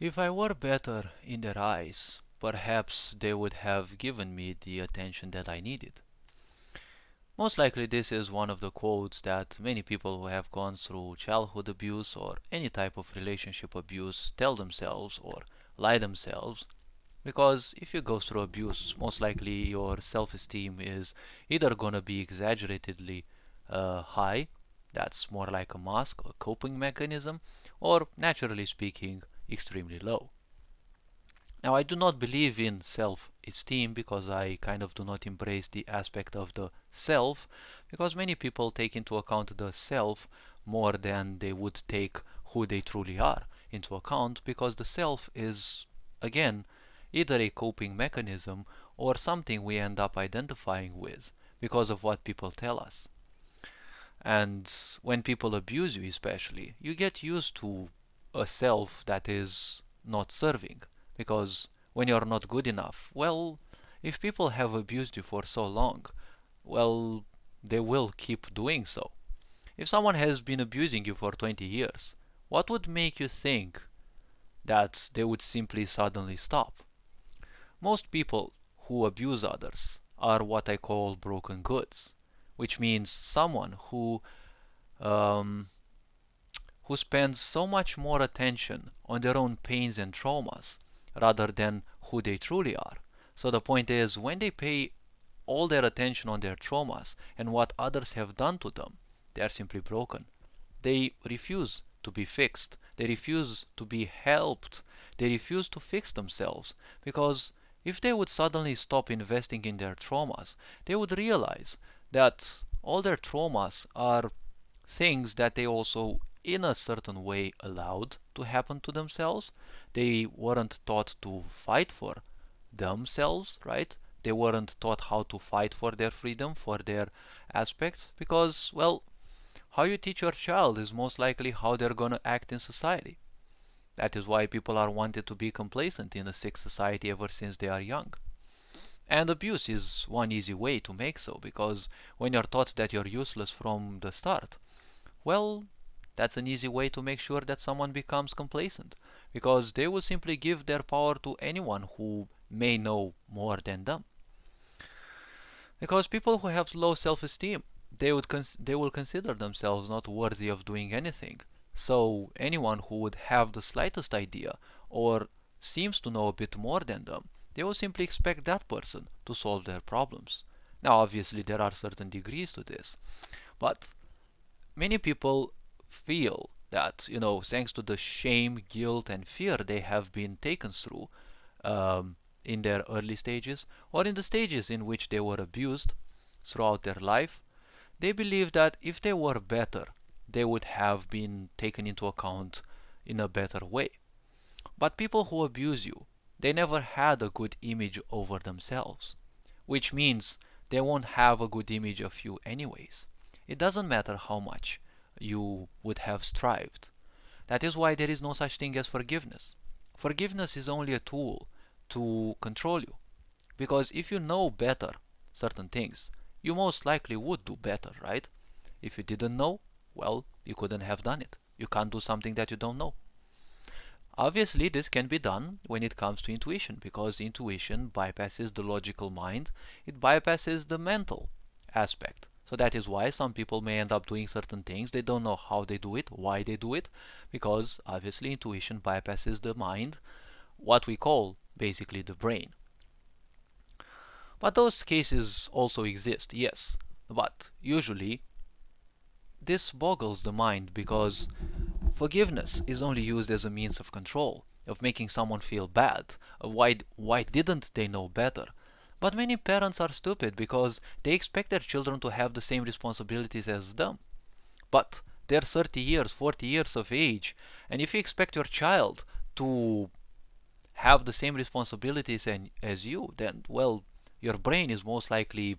If I were better in their eyes, perhaps they would have given me the attention that I needed. Most likely, this is one of the quotes that many people who have gone through childhood abuse or any type of relationship abuse tell themselves or lie themselves. Because if you go through abuse, most likely your self esteem is either gonna be exaggeratedly high, that's more like a mask, a coping mechanism, or naturally speaking, extremely low. Now, I do not believe in self esteem because I kind of do not embrace the aspect of the self, because many people take into account the self more than they would take who they truly are into account, because the self is, again, either a coping mechanism or something we end up identifying with because of what people tell us. And when people abuse you, especially, you get used to a self that is not serving. Because when you're not good enough, well, if people have abused you for so long, well, they will keep doing so. If someone has been abusing you for 20 years, what would make you think that they would simply suddenly stop? Most people who abuse others are what I call broken goods, which means someone um, who spends so much more attention on their own pains and traumas rather than who they truly are. So the point is, when they pay all their attention on their traumas and what others have done to them, they are simply broken. They refuse to be fixed. They refuse to be helped. They refuse to fix themselves because if they would suddenly stop investing in their traumas, they would realize that all their traumas are things that they also in a certain way allowed to happen to themselves. They weren't taught to fight for themselves, right? They weren't taught how to fight for their freedom, for their aspects, because, well, how you teach your child is most likely how they're going to act in society. That is why people are wanted to be complacent in a sick society ever since they are young. And abuse is one easy way to make so, because when you're taught that you're useless from the start, well, that's an easy way to make sure that someone becomes complacent, because they will simply give their power to anyone who may know more than them. Because people who have low self-esteem, they will consider themselves not worthy of doing anything. So anyone who would have the slightest idea or seems to know a bit more than them, they will simply expect that person to solve their problems. Now, obviously, there are certain degrees to this, but many people feel that, thanks to the shame, guilt, and fear they have been taken through in their early stages or in the stages in which they were abused throughout their life, they believe that if they were better, they would have been taken into account in a better way. But people who abuse you, they never had a good image over themselves, which means they won't have a good image of you anyways. It doesn't matter how much you would have strived. That is why there is no such thing as forgiveness. Forgiveness is only a tool to control you. Because if you know better certain things, you most likely would do better, right? If you didn't know, well, you couldn't have done it. You can't do something that you don't know. Obviously, this can be done when it comes to intuition, because intuition bypasses the logical mind, it bypasses the mental aspect. So that is why some people may end up doing certain things. They don't know how they do it, why they do it, because obviously intuition bypasses the mind, what we call basically the brain. But those cases also exist, yes. But usually this boggles the mind because forgiveness is only used as a means of control, of making someone feel bad. Why didn't they know better? But many parents are stupid because they expect their children to have the same responsibilities as them. But they're 30 years, 40 years of age, and if you expect your child to have the same responsibilities as you, then, well, your brain is most likely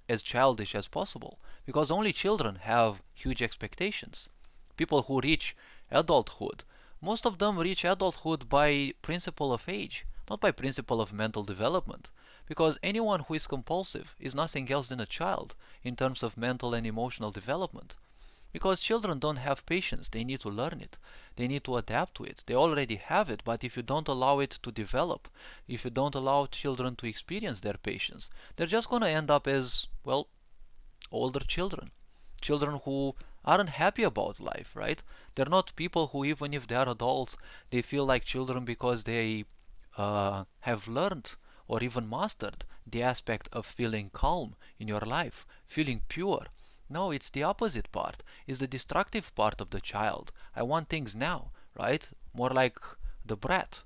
as childish as possible, because only children have huge expectations. People who reach adulthood, most of them reach adulthood by principle of age, not by principle of mental development, because anyone who is compulsive is nothing else than a child in terms of mental and emotional development. Because children don't have patience, they need to learn it. They need to adapt to it. They already have it, but if you don't allow it to develop, if you don't allow children to experience their patience, they're just going to end up as, well, older children. Children who aren't happy about life, right? They're not people who, even if they're adults, they feel like children because they have learned or even mastered the aspect of feeling calm in your life, feeling pure. No, it's the opposite part. It's the destructive part of the child. I want things now, right? More like the brat.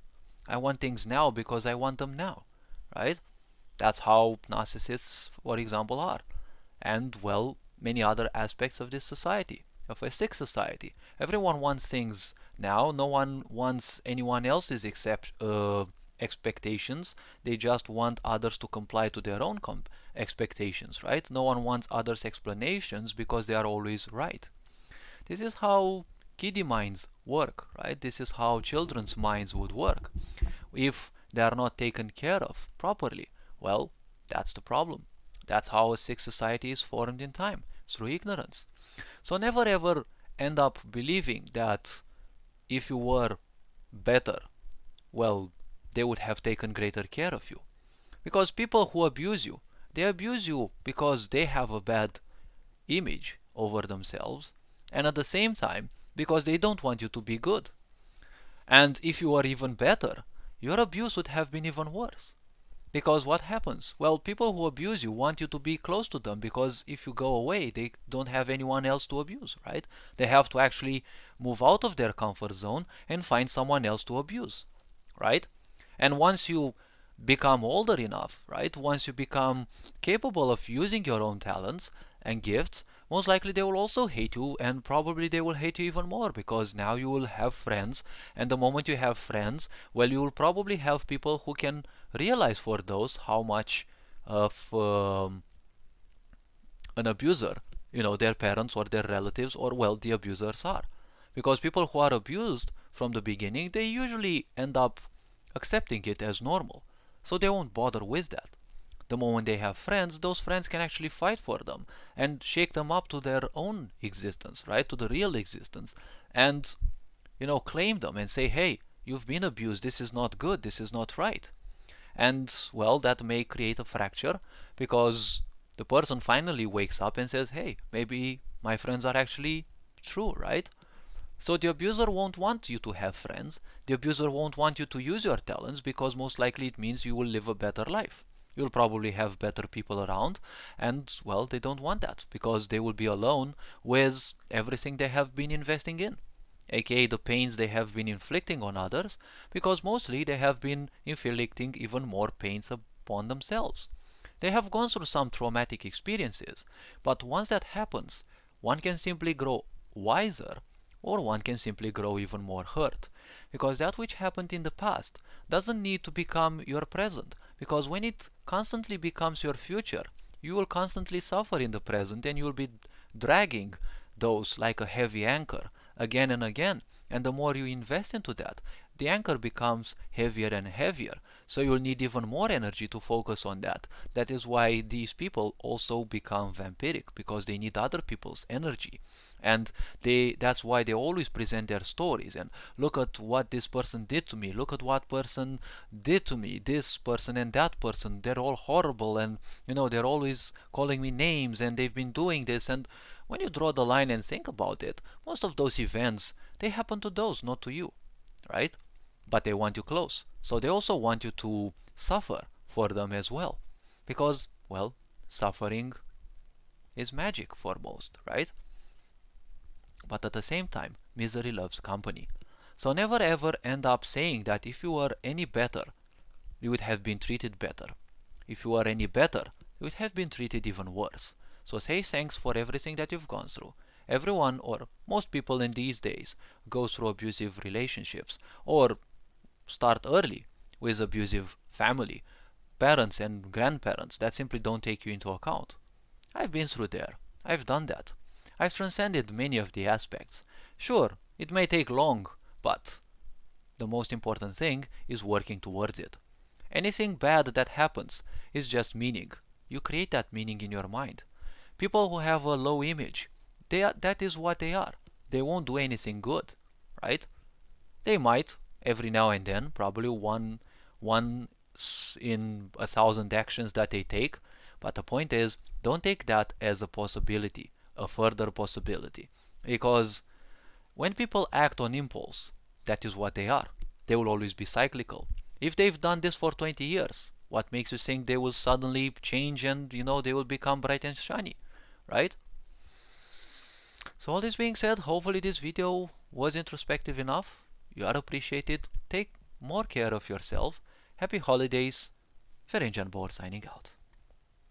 I want things now because I want them now, right? That's how narcissists, for example, are. And, well, many other aspects of this society, of a sick society. Everyone wants things now. No one wants anyone else's expectations. They just want others to comply to their own expectations, right? No one wants others' explanations because they are always right. This is how kiddie minds work, right? This is how children's minds would work. If they are not taken care of properly, well, that's the problem. That's how a sick society is formed in time, through ignorance. So never ever end up believing that if you were better, well, they would have taken greater care of you. Because people who abuse you, they abuse you because they have a bad image over themselves, and at the same time, because they don't want you to be good. And if you were even better, your abuse would have been even worse. Because what happens? Well, people who abuse you want you to be close to them, because if you go away, they don't have anyone else to abuse, right? They have to actually move out of their comfort zone and find someone else to abuse, right? And once you become older enough, right? Once you become capable of using your own talents and gifts, most likely they will also hate you, and probably they will hate you even more, because now you will have friends, and the moment you have friends, well, you will probably have people who can realize for those how much of an abuser, their parents or their relatives, or, well, the abusers are. Because people who are abused from the beginning, they usually end up accepting it as normal, so they won't bother with that. The moment they have friends, those friends can actually fight for them and shake them up to their own existence, right? To the real existence, and claim them and say, hey, you've been abused, this is not good, this is not right. And, well, that may create a fracture, because the person finally wakes up and says, hey, maybe my friends are actually true, right? So the abuser won't want you to have friends. The abuser won't want you to use your talents, because most likely it means you will live a better life. You'll probably have better people around, and, well, they don't want that, because they will be alone with everything they have been investing in, aka the pains they have been inflicting on others, because mostly they have been inflicting even more pains upon themselves. They have gone through some traumatic experiences, but once that happens, one can simply grow wiser, or one can simply grow even more hurt, because that which happened in the past doesn't need to become your present, because when it constantly becomes your future, you will constantly suffer in the present, and you will be dragging those like a heavy anchor again and again. And the more you invest into that, the anchor becomes heavier and heavier, so you'll need even more energy to focus on that. That is why these people also become vampiric, because they need other people's energy, and that's why they always present their stories, and look at what this person did to me, look at what person did to me, this person and that person, they're all horrible, and they're always calling me names, and they've been doing this. And when you draw the line and think about it, most of those events, they happen to those, not to you, right? But they want you close, so they also want you to suffer for them as well, because, well, suffering is magic for most, right? But at the same time, misery loves company. So never ever end up saying that if you were any better, you would have been treated better. If you were any better, you would have been treated even worse. So say thanks for everything that you've gone through. Everyone, or most people in these days, go through abusive relationships, or start early with abusive family, parents and grandparents that simply don't take you into account. I've been through there. I've done that. I've transcended many of the aspects. Sure, it may take long, but the most important thing is working towards it. Anything bad that happens is just meaning. You create that meaning in your mind. People who have a low image, that is what they are. They won't do anything good, right? They might every now and then, probably one in 1,000 actions that they take. But the point is, don't take that as a possibility, a further possibility, because when people act on impulse, that is what they are. They will always be cyclical. If they've done this for 20 years, what makes you think they will suddenly change and they will become bright and shiny, right? So all this being said, hopefully this video was introspective enough. You are appreciated. Take more care of yourself. Happy holidays. Ferenc Bor signing out.